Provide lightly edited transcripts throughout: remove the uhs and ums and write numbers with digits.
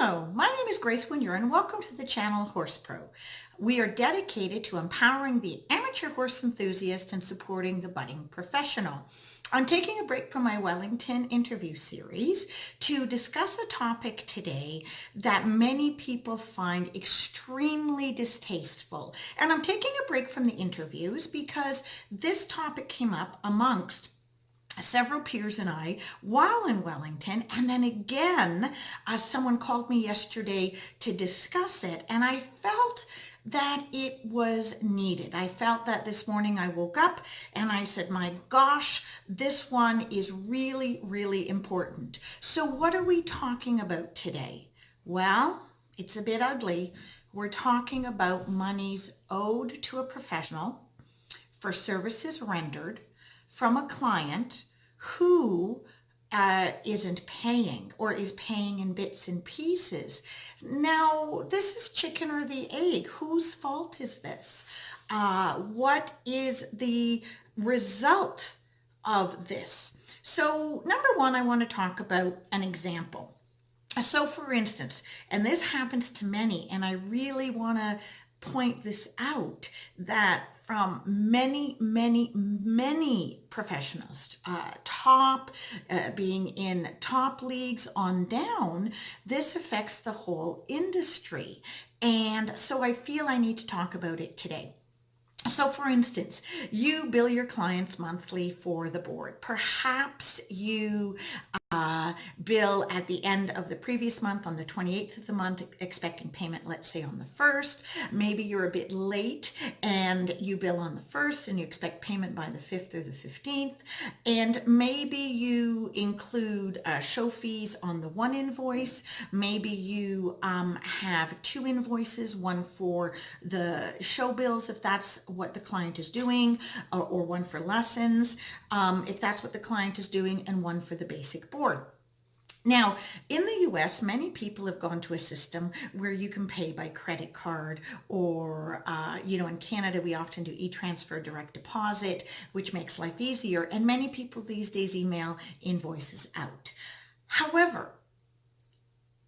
Hello, my name is Grace Winier and welcome to the channel Horsepro. We are dedicated to empowering the amateur horse enthusiast and supporting the budding professional. I'm taking a break from my Wellington interview series to discuss a topic today that many people find extremely distasteful. And I'm taking a break from the interviews because this topic came up amongst several peers and I while in Wellington, and then again someone called me yesterday to discuss it, and I felt that it was needed. I felt that this morning I woke up and I said, my gosh, this one is really, really important. So what are we talking about today? Well, it's a bit ugly. We're talking about monies owed to a professional for services rendered from a client who isn't paying or is paying in bits and pieces. Now, this is chicken or the egg. Whose fault is this? What is the result of this? So, number one, I want to talk about an example. So, for instance, and this happens to many, and I really want to point this out, that from many professionals, being in top leagues on down, this affects the whole industry. And so I feel I need to talk about it today. So for instance, you bill your clients monthly for the board. Perhaps you bill at the end of the previous month on the 28th of the month, expecting payment, let's say on the 1st. Maybe you're a bit late and you bill on the 1st and you expect payment by the 5th or the 15th. And maybe you include show fees on the one invoice. Maybe you have two invoices, one for the show bills if that's what the client is doing, or one for lessons if that's what the client is doing, and one for the basic board. Now, in the US, many people have gone to a system where you can pay by credit card, or, in Canada, we often do e-transfer direct deposit, which makes life easier. And many people these days email invoices out. However,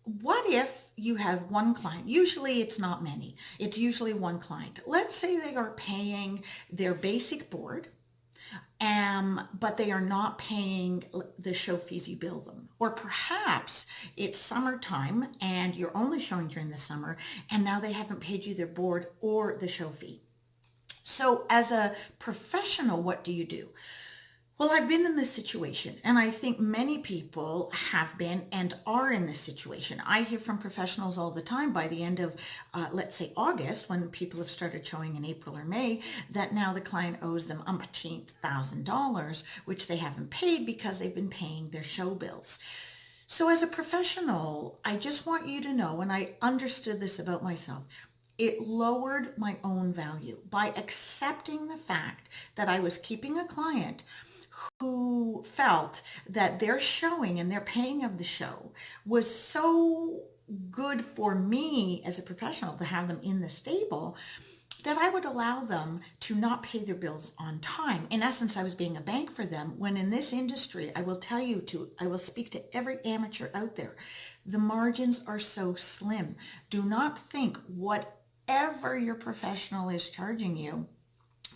what if you have one client? Usually it's not many. It's usually one client. Let's say they are paying their basic board, but they are not paying the show fees you bill them. Or perhaps it's summertime and you're only showing during the summer, and now they haven't paid you their board or the show fee. So as a professional, what do you do? Well, I've been in this situation, and I think many people have been and are in this situation. I hear from professionals all the time by the end of, let's say, August, when people have started showing in April or May, that now the client owes them $1,000, which they haven't paid because they've been paying their show bills. So as a professional, I just want you to know, and I understood this about myself, it lowered my own value by accepting the fact that I was keeping a client who felt that their showing and their paying of the show was so good for me as a professional to have them in the stable, that I would allow them to not pay their bills on time. In essence, I was being a bank for them, when in this industry, I will speak to every amateur out there, the margins are so slim. Do not think whatever your professional is charging you,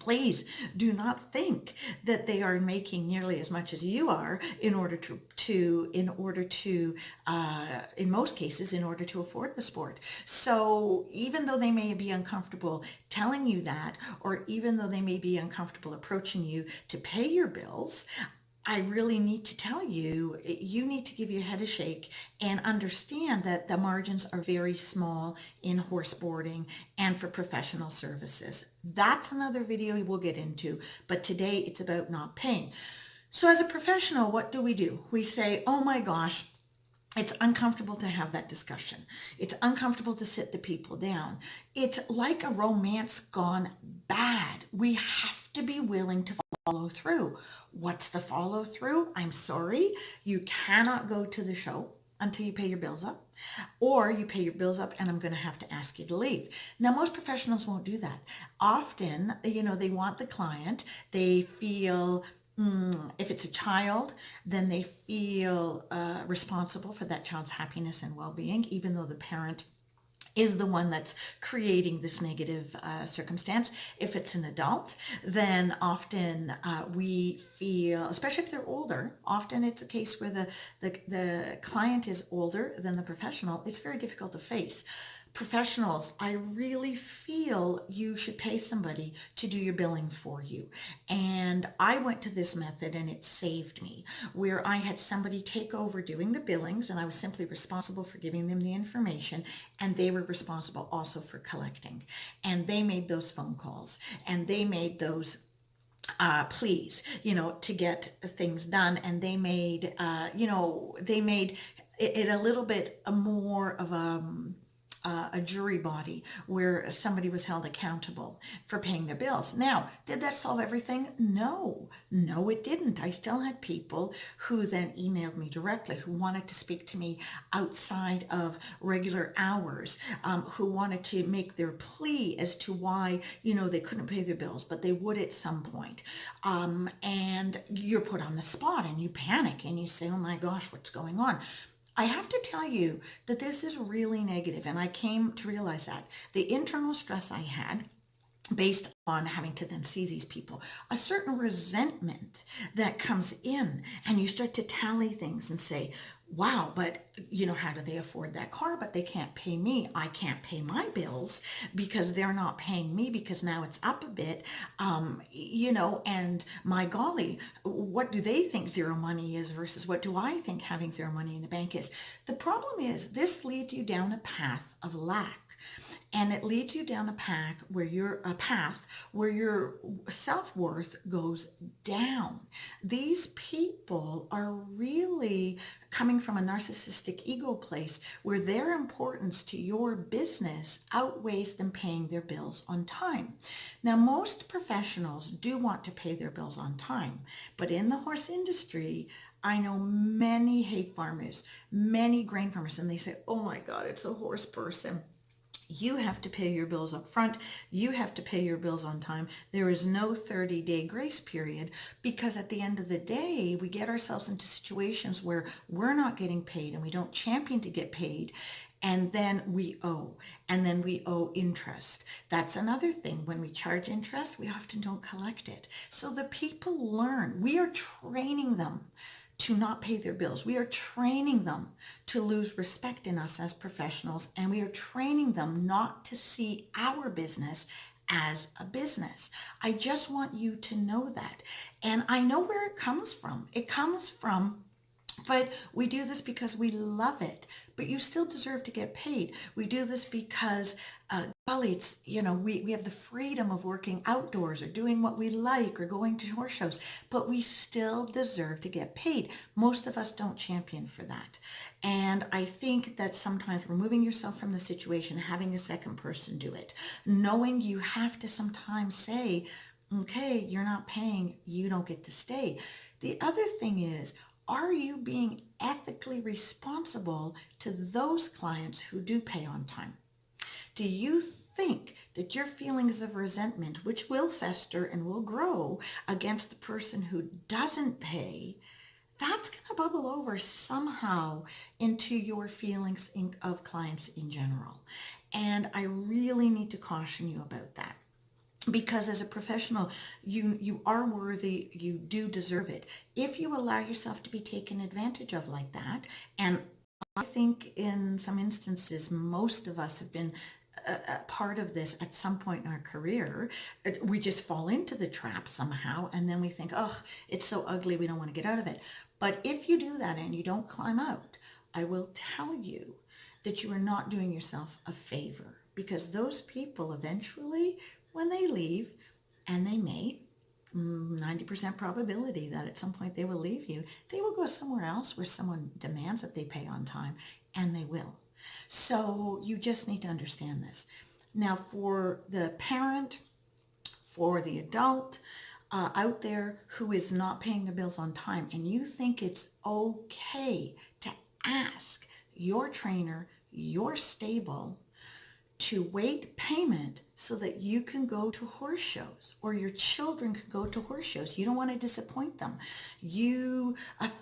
please do not think that they are making nearly as much as you are in most cases, in order to afford the sport. So even though they may be uncomfortable telling you that, or even though they may be uncomfortable approaching you to pay your bills, I really need to tell you, you need to give your head a shake and understand that the margins are very small in horse boarding and for professional services. That's another video we'll get into, but today it's about not paying. So as a professional, what do? We say, oh my gosh, it's uncomfortable to have that discussion. It's uncomfortable to sit the people down. It's like a romance gone bad. We have to be willing to follow through. What's the follow through? I'm sorry, you cannot go to the show until you pay your bills up, or you pay your bills up and I'm going to have to ask you to leave. Now, most professionals won't do that. Often, they want the client. They feel If it's a child, then they feel responsible for that child's happiness and well-being, even though the parent is the one that's creating this negative circumstance. If it's an adult, then often we feel, especially if they're older, often it's a case where the client is older than the professional. It's very difficult to face. Professionals, I really feel you should pay somebody to do your billing for you. And I went to this method and it saved me, where I had somebody take over doing the billings and I was simply responsible for giving them the information, and they were responsible also for collecting. And they made those phone calls and they made those pleas, to get things done. And they made, they made it a little bit more of a jury body where somebody was held accountable for paying their bills. Now, did that solve everything? No, it didn't. I still had people who then emailed me directly, who wanted to speak to me outside of regular hours, who wanted to make their plea as to why, they couldn't pay their bills, but they would at some point. And you're put on the spot and you panic and you say, oh my gosh, what's going on? I have to tell you that this is really negative, and I came to realize that. The internal stress I had based on having to then see these people, a certain resentment that comes in, and you start to tally things and say, wow, but how do they afford that car, but they can't pay me? I can't pay my bills because they're not paying me because now it's up a bit, and my golly, what do they think zero money is versus what do I think having zero money in the bank is? The problem is this leads you down a path of lack. And it leads you down a path where your self-worth goes down. These people are really coming from a narcissistic ego place where their importance to your business outweighs them paying their bills on time. Now, most professionals do want to pay their bills on time, but in the horse industry, I know many hay farmers, many grain farmers, and they say, oh my God, it's a horse person. You have to pay your bills up front. You have to pay your bills on time. There is no 30-day grace period, because at the end of the day, we get ourselves into situations where we're not getting paid and we don't champion to get paid. And then we owe, and then we owe interest. That's another thing. When we charge interest, we often don't collect it. So the people learn. We are training them to not pay their bills. We are training them to lose respect in us as professionals, and we are training them not to see our business as a business. I just want you to know that. And I know where it comes from. But we do this because we love it. But you still deserve to get paid. We do this because, it's, we have the freedom of working outdoors or doing what we like or going to horse shows, but we still deserve to get paid. Most of us don't champion for that. And I think that sometimes removing yourself from the situation, having a second person do it, knowing you have to sometimes say, okay, you're not paying, you don't get to stay. The other thing is, are you being ethically responsible to those clients who do pay on time? Do you think that your feelings of resentment, which will fester and will grow against the person who doesn't pay, that's going to bubble over somehow into your feelings of clients in general? And I really need to caution you about that. Because as a professional, you are worthy, you do deserve it. If you allow yourself to be taken advantage of like that, and I think in some instances, most of us have been a part of this at some point in our career, we just fall into the trap somehow, and then we think, oh, it's so ugly, we don't want to get out of it. But if you do that and you don't climb out, I will tell you that you are not doing yourself a favor, because those people eventually, when they leave, and they may, 90% probability that at some point they will leave you, they will go somewhere else where someone demands that they pay on time, and they will. So you just need to understand this. Now, for the parent, for the adult out there who is not paying their bills on time, and you think it's okay to ask your trainer, your stable, to wait payment so that you can go to horse shows or your children can go to horse shows. You don't want to disappoint them. You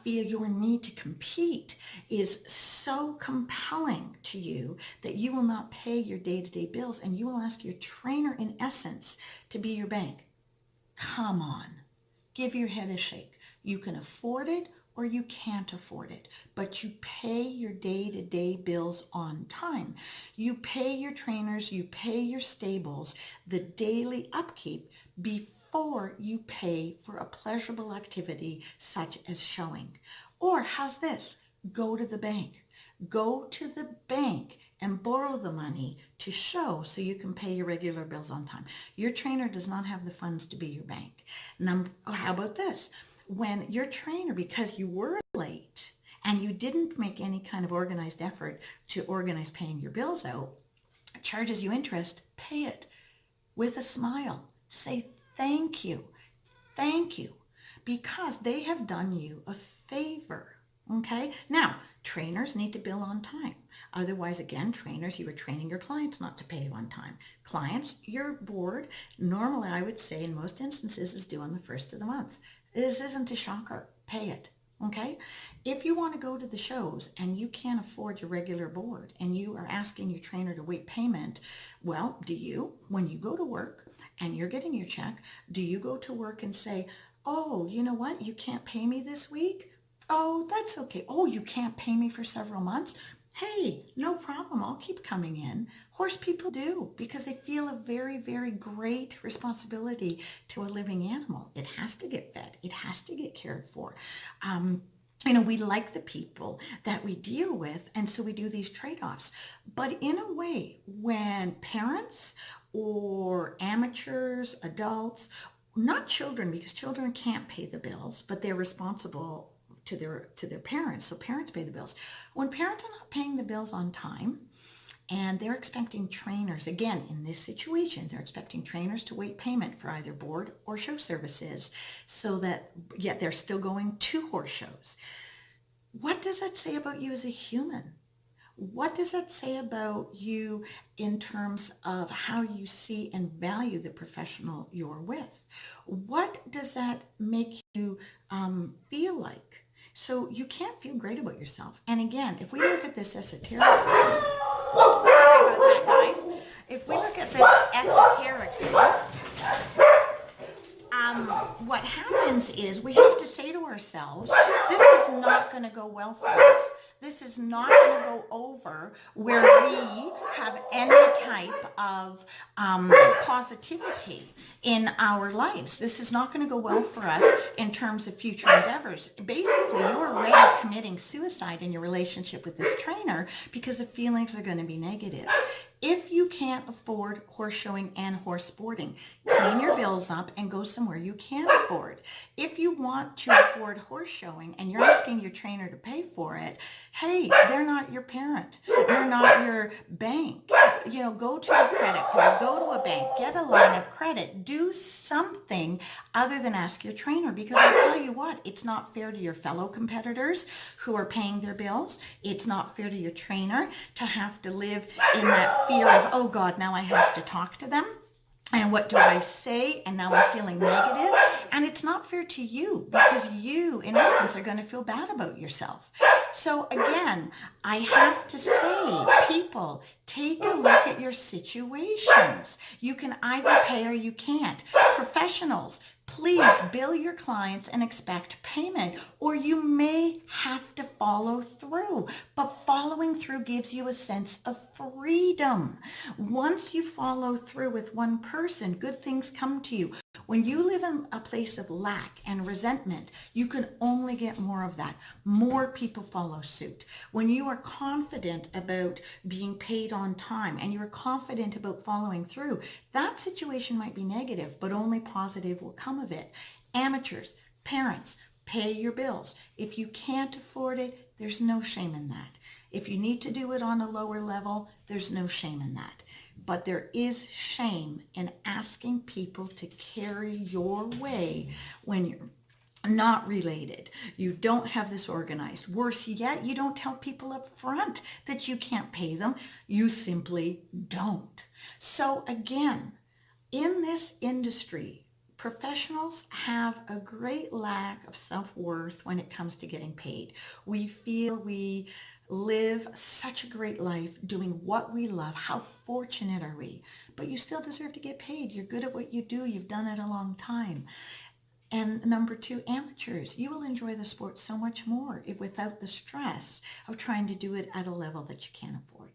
feel your need to compete is so compelling to you that you will not pay your day-to-day bills and you will ask your trainer, in essence, to be your bank. Come on, give your head a shake. You can afford it or you can't afford it, but you pay your day-to-day bills on time. You pay your trainers, you pay your stables, the daily upkeep before you pay for a pleasurable activity such as showing. Or how's this? Go to the bank. Go to the bank and borrow the money to show so you can pay your regular bills on time. Your trainer does not have the funds to be your bank. How about this? When your trainer, because you were late and you didn't make any kind of organized effort to organize paying your bills out, charges you interest, pay it with a smile. Say thank you, because they have done you a favor. Okay. Now, trainers need to bill on time. Otherwise, again, trainers, you are training your clients not to pay you on time. Clients, your board, normally I would say in most instances is due on the first of the month. This isn't a shocker. Pay it. Okay. If you want to go to the shows and you can't afford your regular board and you are asking your trainer to wait payment, well, do you, when you go to work and you're getting your check, do you go to work and say, oh, you know what? You can't pay me this week? Oh, that's okay. Oh, you can't pay me for several months? Hey, no problem. I'll keep coming in. Horse people do because they feel a very, very great responsibility to a living animal. It has to get fed. It has to get cared for. We like the people that we deal with, and so we do these trade-offs. But in a way, when parents or amateurs, adults, not children, because children can't pay the bills, but they're responsible to their parents. So parents pay the bills. When parents are not paying the bills on time and they're expecting trainers, again, in this situation, they're expecting trainers to wait payment for either board or show services so that yet they're still going to horse shows. What does that say about you as a human? What does that say about you in terms of how you see and value the professional you're with? What does that make you feel like? So you can't feel great about yourself. And again, if we look at this esoterically, sorry about that, guys. If we look at this esoterically, what happens is we have to say to ourselves, this is not going to go well for us. This is not going to go over where we have any type of positivity in our lives. This is not going to go well for us in terms of future endeavors. Basically, you're already committing suicide in your relationship with this trainer because the feelings are going to be negative. If you can't afford horse showing and horse sporting, clean your bills up and go somewhere you can afford. If you want to afford horse showing and you're asking your trainer to pay for it, hey, they're not your parent. They're not your bank. Go to a credit card, go to a bank, get a line of credit, do something other than ask your trainer, because I'll tell you what, it's not fair to your fellow competitors who are paying their bills. It's not fair to your trainer to have to live in that fear of, oh God, now I have to talk to them. And what do I say? And now I'm feeling negative. And it's not fair to you because you, in essence, are going to feel bad about yourself. So again, I have to say, people, take a look at your situations. You can either pay or you can't. Professionals, please bill your clients and expect payment, or you may have to follow through. But following through gives you a sense of freedom. Once you follow through with one person, good things come to you. When you live in a place of lack and resentment, you can only get more of that. More people follow suit. When you are confident about being paid on time and you're confident about following through, that situation might be negative, but only positive will come of it. Amateurs, parents, pay your bills. If you can't afford it, there's no shame in that. If you need to do it on a lower level, there's no shame in that. But there is shame in asking people to carry your way when you're not related. You don't have this organized. Worse yet, you don't tell people up front that you can't pay them. You simply don't. So again, in this industry, professionals have a great lack of self-worth when it comes to getting paid. We feel we live such a great life doing what we love. How fortunate are we? But you still deserve to get paid. You're good at what you do. You've done it a long time. And number two, amateurs. You will enjoy the sport so much more without the stress of trying to do it at a level that you can't afford.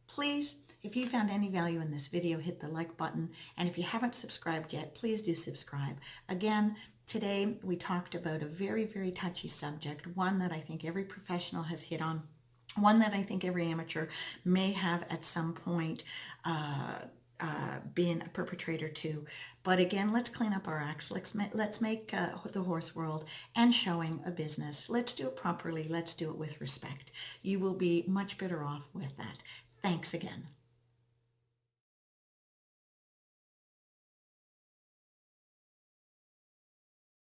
Please, if you found any value in this video, hit the like button. And if you haven't subscribed yet, please do subscribe. Again, today we talked about a very, very touchy subject, one that I think every professional has hit on, one that I think every amateur may have at some point been a perpetrator to. But again, let's clean up our acts. Let's make the horse world and showing a business. Let's do it properly. Let's do it with respect. You will be much better off with that. Thanks again.